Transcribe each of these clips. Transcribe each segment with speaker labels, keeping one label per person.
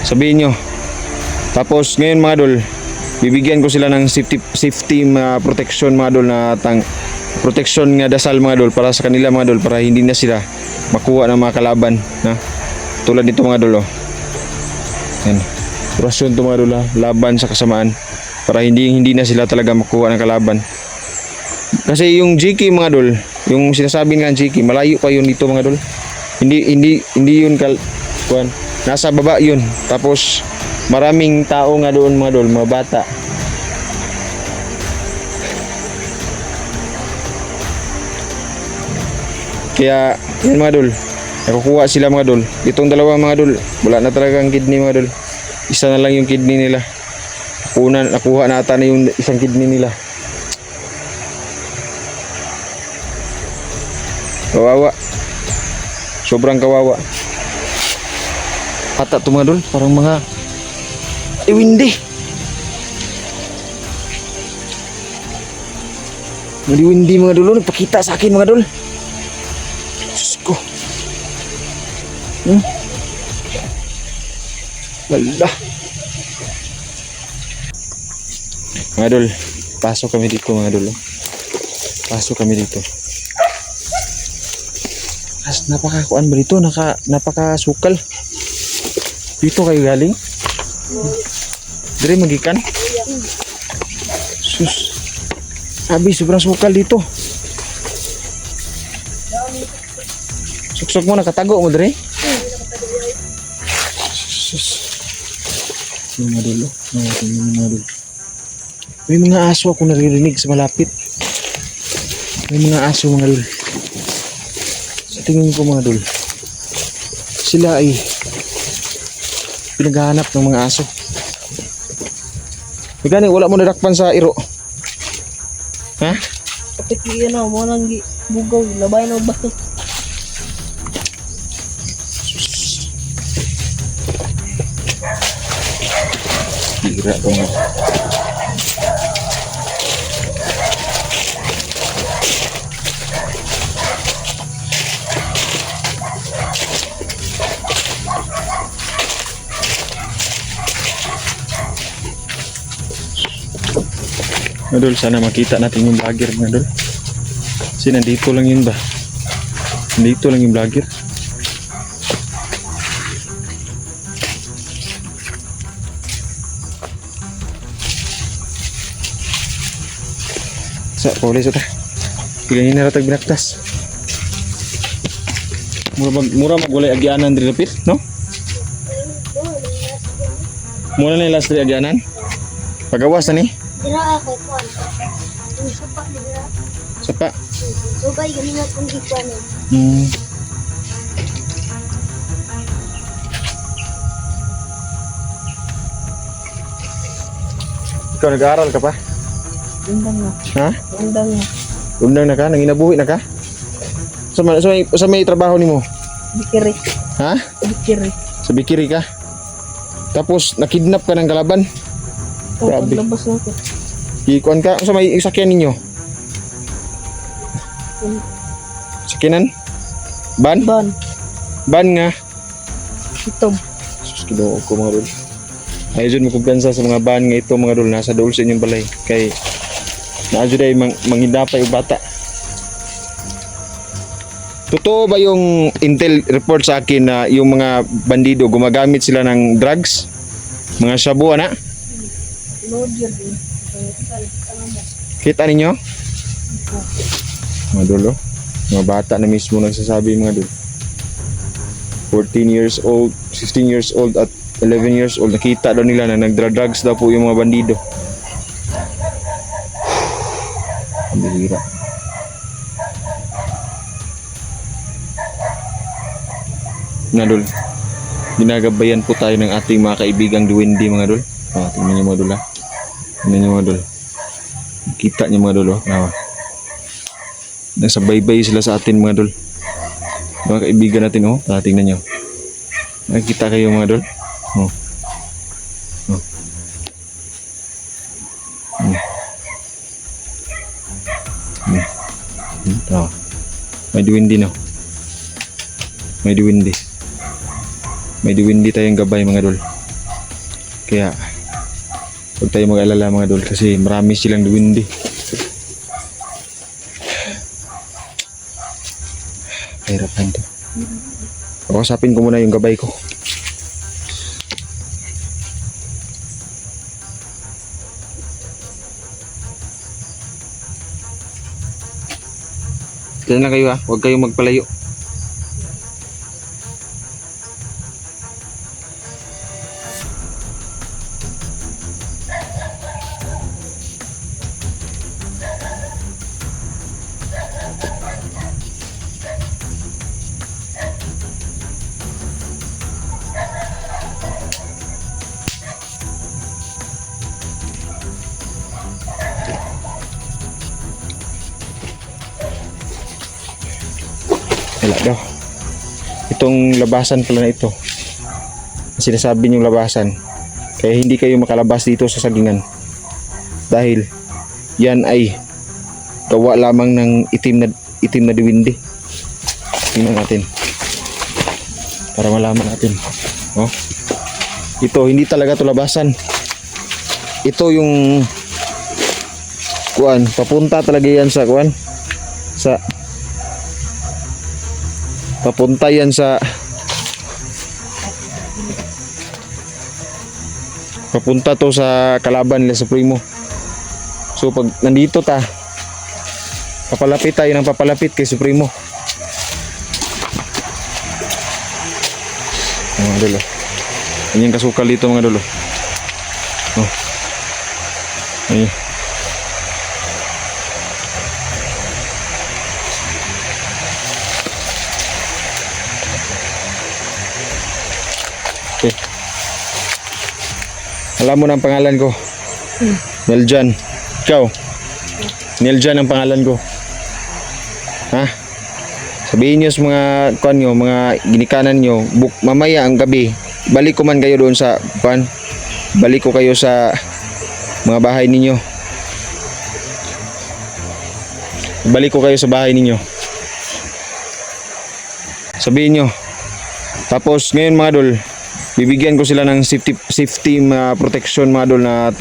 Speaker 1: Sabihin nyo. Tapos ngayon mga idol, bibigyan ko sila ng safety protection mga idol, na protection nga dasal mga idol para sa kanila mga idol, para hindi na sila makuha ng mga kalaban na tulad nito mga idol. Yan. Orasyon to mga idol, laban sa kasamaan, para hindi na sila talaga makuha ng kalaban. Kasi yung GK mga idol, yung sinasabi nga GK, malayo pa yun dito mga idol. Hindi yun kuan. Nasa baba yun. Tapos maraming tao nga doon mga idol, mga bata. Kaya yun mga idol, nakukuha sila mga idol. Itong dalawa mga idol, wala na talaga ang kidney mga idol. Isa na lang yung kidney nila. Nakuha na ata na yung isang kidney nila. Kawawa. Sobrang kawawa. Ata to mga idol, parang mga iwindi. Maliwindi mga idol, nagpakita sa akin mga idol. Diyos ko. Wala. Mga idol, pasok kami dito mga idol. Pasok kami dito. Napakakuan ba dito? Napakasukal. Dito kayo galing? Dire magikan? Sus. Abi, sobrang sukal dito. Suksok mo, nakatago mo dire? Sus. Mga dulo. May mga aso ako naririnig sa malapit. May mga aso mga dulo. Sa tingin ko mga dulo, sila ay pinaghahanap ng mga aso. Gani, wala mo nadakpan sa iro. Ha?
Speaker 2: Kapit yun o, mo nang bugaw, labay na bato.
Speaker 1: Hira ito nga. Madol, sana makita natin yung vlogger mga dol. Kasi nandito lang yun ba? Nandito lang yung vlogger. Sa polis ata. Pilihin na ratag binaktas. Mura magulay agyanan diri lapit, no? Mura na yung last diri agyanan. Pagawas na ni.
Speaker 2: Dira ako, kuwan. Yung sapa, dira.
Speaker 1: Sapa.
Speaker 2: Sugay, ganun na kung ikuan yun.
Speaker 1: Ikaw nag-aaral ka pa?
Speaker 2: Undang na.
Speaker 1: Ha?
Speaker 2: Undang na.
Speaker 1: Undang na ka? Nanginabuhi na ka? Sa may trabaho ni mo?
Speaker 2: Bikiri.
Speaker 1: Ha?
Speaker 2: Bikiri.
Speaker 1: Sa Bikiri ka? Tapos nakidnap ka ng kalaban?
Speaker 2: O,
Speaker 1: Grabe.
Speaker 2: paglabas na ko.
Speaker 1: Ikuan ka? Sa may sakyan ninyo? Sakyanan? Ban?
Speaker 2: Ban.
Speaker 1: Ban nga?
Speaker 2: Itom.
Speaker 1: Sus, kinuha ko mga dol. Ayun mo kumpiyansa sa mga ban nga ito mga dol. Nasa dool sa inyong balay. Kay naadyo ay manghidapay o bata. Totoo ba yung intel report sa akin na yung mga bandido gumagamit sila ng drugs? Mga shabu, ana?
Speaker 2: Lodger din.
Speaker 1: Kita ninyo? Mga dolo. Mga bata na mismo nagsasabi mga dolo. 14 years old, 16 years old at 11 years old. Nakita daw nila na nagdra-drugs daw po yung mga bandido. Ang bihira. Mga dol, ginagabayan po tayo ng ating mga kaibigang duwende mga dol. Tingnan nyo mga dol ha. Tingnan nyo mga dol. Kita nyo mga dol oh. Nasa baybay sila sa atin mga dol. Mga kaibigan natin oh. Tingnan nyo. Nakikita kayo mga dol. Oh. Oh. May duwende no. May duwende. May duwende tayong gabay mga dol. Kaya huwag tayo mag-alala mga idol kasi marami silang duwindi. Kahirapan to. Pakasapin ko muna yung gabay ko. Diyan lang kayo ha, huwag kayong magpalayo. Wala daw. Itong labasan pala na ito. Sinasabi niyong labasan. Kaya hindi kayo makalabas dito sa sagingan. Dahil yan ay gawa lamang ng itim na diwindi. Tingnan natin. Para malaman natin. Oh. Ito hindi talaga to labasan. Ito yung kuan, papunta talaga yan sa kuan. Papunta yan sa papunta to sa kalaban nila Supremo. So pag nandito papalapit tayo ng papalapit kay Supremo. Mga dulo. Yan yung kasukal dito mga dulo. Oh. Ayan. Okay. Alam mo na ang pangalan ko. Neljan. Ikaw. Neljan ang pangalan ko. Ha? Sabihin nyo sa mga kuan nyo, mga ginikanan nyo, mamaya ang gabi, balik ko man kayo doon sa kuan. Balik ko kayo sa mga bahay ninyo. Balik ko kayo sa bahay ninyo. Sabihin nyo. Tapos ngayon mga dol, bibigyan ko sila ng safety protection mga dol, na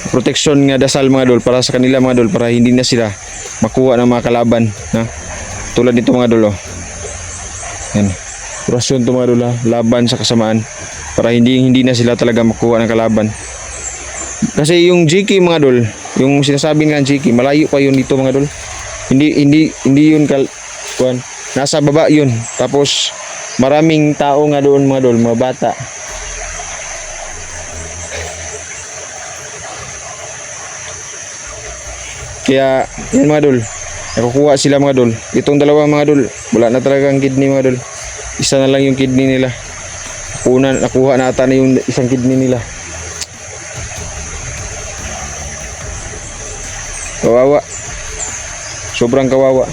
Speaker 1: protection nga dasal mga dol para sa kanila mga dol, para hindi na sila makuha ng mga kalaban, na tulad nito mga dol. Oh. Yan. Orasyon to mga dol, laban sa kasamaan para hindi na sila talaga makuha ng kalaban. Kasi yung GK mga dol, yung sinasabi nga GK, malayo pa yun dito mga dol. Hindi yun kuan, nasa baba yun. Tapos maraming tao nga doon mga dol, mga bata. Kaya yan mga dol, nakukuha sila mga dol. Itong dalawang mga dol, wala na talagang kidney mga dol. Isa na lang yung kidney nila. Nakuha na ata na yung isang kidney nila. Kawawa. Sobrang kawawa.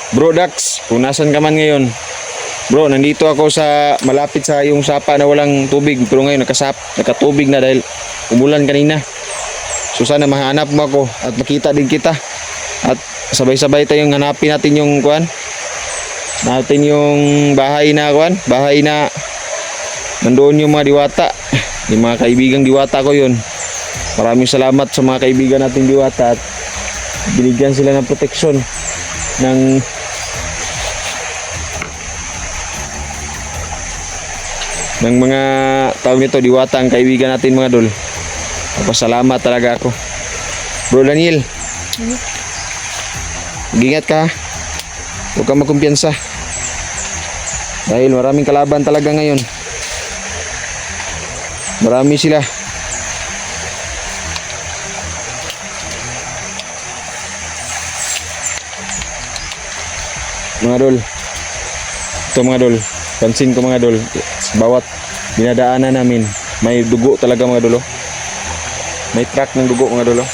Speaker 1: Bro Dax, kung nasan ka man ngayon. Bro, nandito ako sa malapit sa yung sapa na walang tubig. Pero ngayon nakatubig na dahil umulan kanina. So sana mahanap mo ako at makita din kita. At sabay-sabay tayong hanapin natin yung kuan. Natin yung bahay na kuan, bahay na nandoon yung mga diwata. Yung mga kaibigang diwata ko yun. Maraming salamat sa mga kaibigan nating diwata at binigyan sila ng proteksyon ng mga tawag nito, diwata ang kaibigan natin mga dol. Pasalamat talaga ako. Bro Daniel, mag-ingat ka. Huwag kang magkumpiyansa. Dahil maraming kalaban talaga ngayon. Marami sila. Mga dol, ito mga dol, pansin ko mga dol, bawat dinadaanan namin may dugo talaga mga dolo. May track ng dugo mga dolo.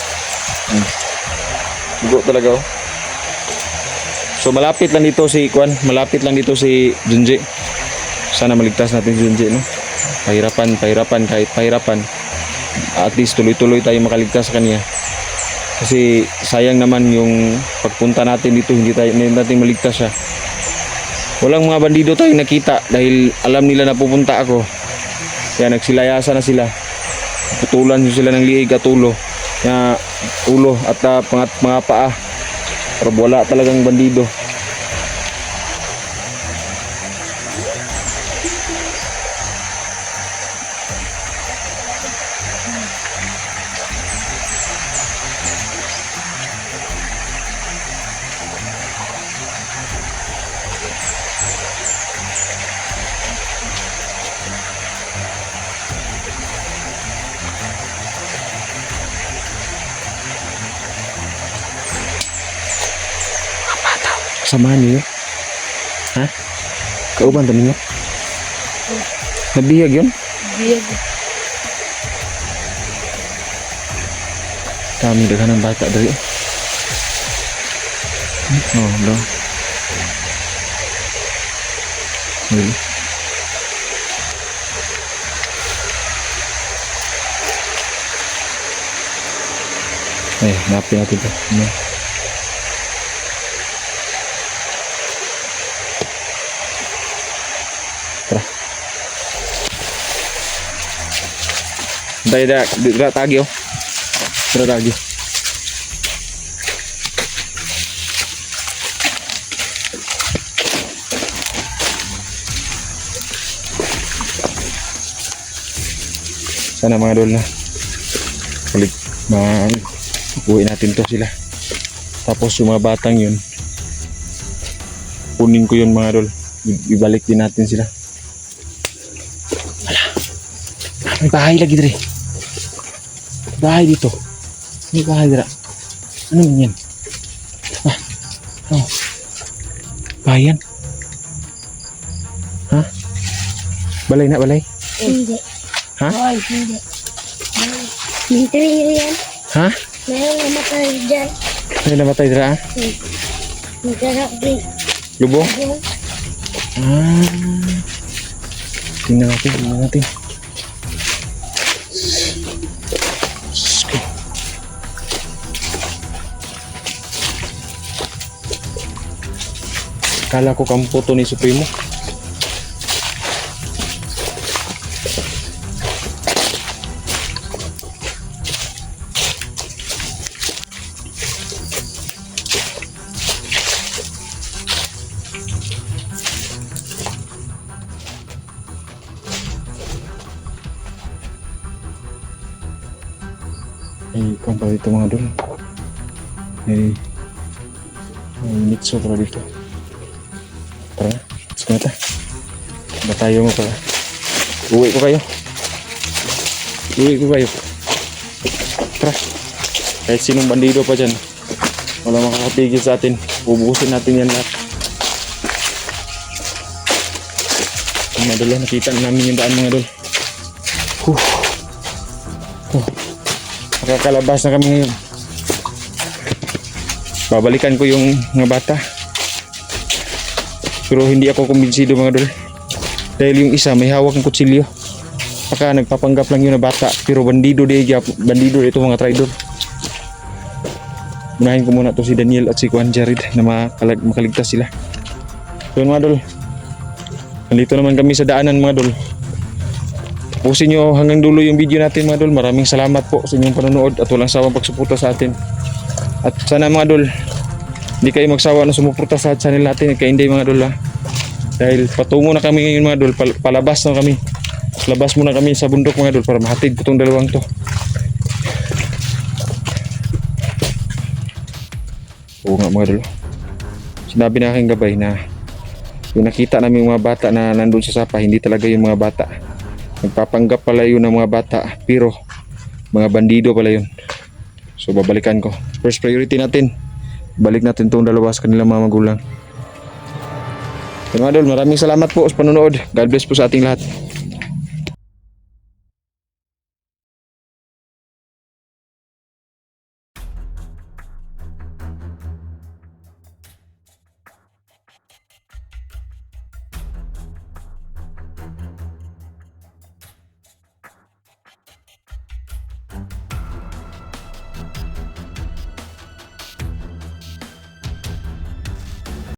Speaker 1: Dugo talaga oh. So malapit lang dito si Junji. Sana maligtas natin si Junji, no? Pahirapan kahit pahirapan, at least tuloy-tuloy tayo makaligtas sa kanya. Kasi sayang naman yung pagpunta natin dito, hindi natin maligtas siya. Walang mga bandido tayong nakita dahil alam nila na pupunta ako. Kaya nagsilayasa na sila. Putulan sila ng liig at ulo at mga paa. Pero wala talagang bandido. Samahan niyo? Ha? Kauban tayo niyo? Nabihag yun?
Speaker 2: Biyag.
Speaker 1: Kami daghan ng bata dari. Oh, no. Really? Napin natin ito. Ano? Tara. Dira tagi oh. Dira tagi. Sana mga dol na uwi natin to sila. Tapos yung mga batang yun, kunin ko yun mga dol. Ibalik din natin sila. Wala. May bahay lagi dire. Bahay dito. May bahay dira. Ano man yan? Oh. Bayan. Ha? Balay na balay?
Speaker 3: Hindi.
Speaker 1: Ha?
Speaker 3: Hoy, hindi. Military yan.
Speaker 1: Ha?
Speaker 3: Meron namatay dyan.
Speaker 1: May namatay dira?
Speaker 3: Magkarak din.
Speaker 1: Lubong? Tingnan natin. Kala ko kampo to ni Supremo. Kung pa dito mga dol, may nitso pala dito. Tara na, let's go na ta. Batayo mo pala. Uwi ko kayo. Tara. Kahit sinong bandido pa dyan, wala makakatigil sa atin. Ubusin natin yan lahat. Mga dol, nakita na namin yung daan mga dol. Nakakalabas na kami ngayon. Babalikan ko yung mga bata. Pero hindi ako kumbinsido mga dol. Dahil yung isa may hawak ng kutsilyo. Baka nagpapanggap lang yun na bata. Pero bandido ito mga traidor. Unahin ko muna to si Daniel at si Juan Jared na makaligtas sila. So mga dol, nandito naman kami sa daanan mga dol. Tapusin nyo hanggang dulo yung video natin mga dol. Maraming salamat po sa inyong panonood at walang sawang pagsuporta sa atin. At sana mga dol, hindi kayo magsawa na sumuporta sa channel natin kay Inday mga dol ha. Dahil patungo na kami ngayon mga dol, palabas na kami. Labas muna kami sa bundok mga dol para mahatid ko itong dalawang to. Oo nga mga dol, sinabi na aking gabay na yung nakita namin mga bata na nandun sa sapa, hindi talaga yung mga bata. Nagpapanggap pala yun ng mga bata, pero mga bandido pala yun. So babalikan ko. First priority natin, balik natin itong dalawa sa kanilang mga magulang. So mga dol, maraming salamat po sa panonood. God bless po sa ating lahat.